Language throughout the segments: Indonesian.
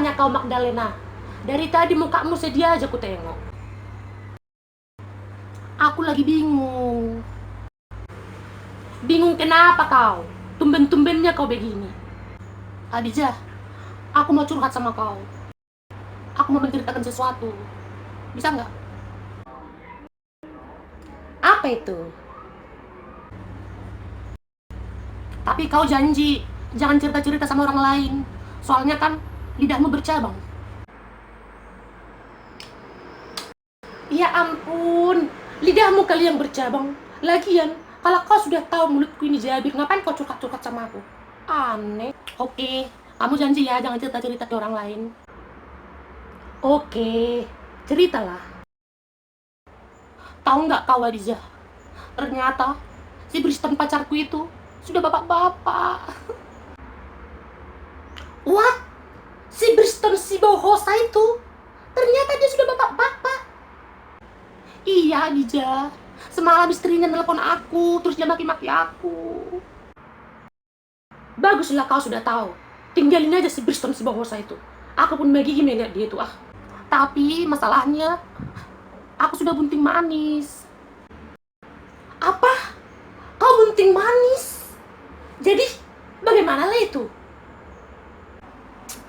rupanya kau Magdalena. Dari tadi mukamu sedih aja ku tengok. Aku lagi bingung. Bingung kenapa kau? Tumben-tumbennya kau begini. Adijah, aku mau curhat sama kau. Aku mau menceritakan sesuatu. Bisa nggak? Apa itu? Tapi kau janji, jangan cerita-cerita sama orang lain. Soalnya kan lidahmu bercabang. Ya ampun, lidahmu kali yang bercabang. Lagian, kalau kau sudah tahu mulutku ini jabir, ngapain kau curhat-curhat sama aku? Aneh. Oke, kamu janji ya jangan cerita-cerita ke orang lain. Oke, ceritalah. Tahu nggak kau Adijah? Ternyata si Briston pacarku itu sudah bapak-bapak. What? Si Briston si Bohosa itu ternyata dia sudah bapak-bapak. Iya Adijah, semalam istrinya nelpon aku terus dia maki-maki aku. Baguslah kau sudah tahu. Tinggalin aja si Briston si Bohosa itu. Aku pun begini melihat dia itu ah. Tapi masalahnya aku sudah bunting manis. Apa? Kau bunting manis? Jadi bagaimana lah itu?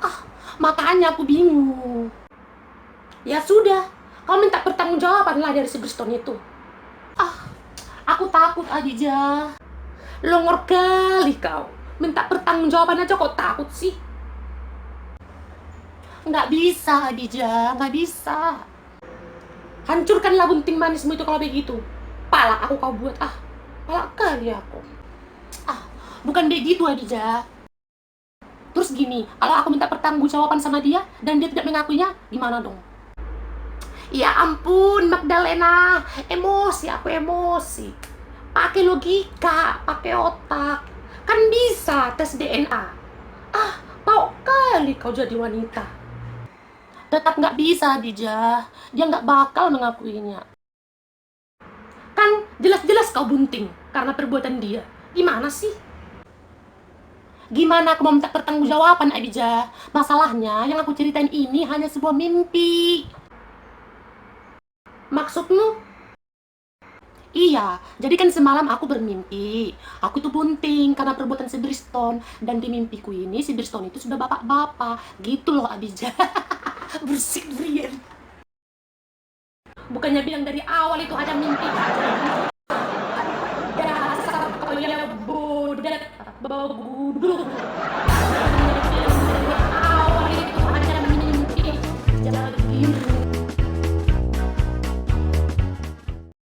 Ah, makanya aku bingung. Ya sudah, kau minta pertanggungjawaban lah dari si Briston itu. Ah, aku takut Adijah. Longor kali kau. Minta pertanggungjawaban aja kok takut sih? Nggak bisa Adijah, nggak bisa. Hancurkanlah bunting manismu itu kalau begitu. Palak aku kau buat ah. Palak kali aku. Ah, bukan begitu Adijah. Terus gini, kalau aku minta pertanggungjawaban sama dia dan dia tidak mengakuinya, gimana dong? Ya ampun Magdalena, emosi aku emosi. Pakai logika, pakai otak. Kan bisa tes DNA. Ah, mau kali kau jadi wanita. Tetap nggak bisa Adijah. Dia nggak bakal mengakuinya. Kan jelas-jelas kau bunting karena perbuatan dia. Gimana sih? Gimana aku mau minta pertanggungjawaban Adijah? Masalahnya yang aku ceritain ini hanya sebuah mimpi. Maksudmu? Iya, jadi kan semalam aku bermimpi. Aku tuh bunting karena perbuatan si Briston. Dan di mimpiku ini si Briston itu sudah bapak-bapak. Gitu loh Adijah. Bersih Brian. Bukannya bilang dari awal itu hanya mimpi. Dasar kau yang bodoh.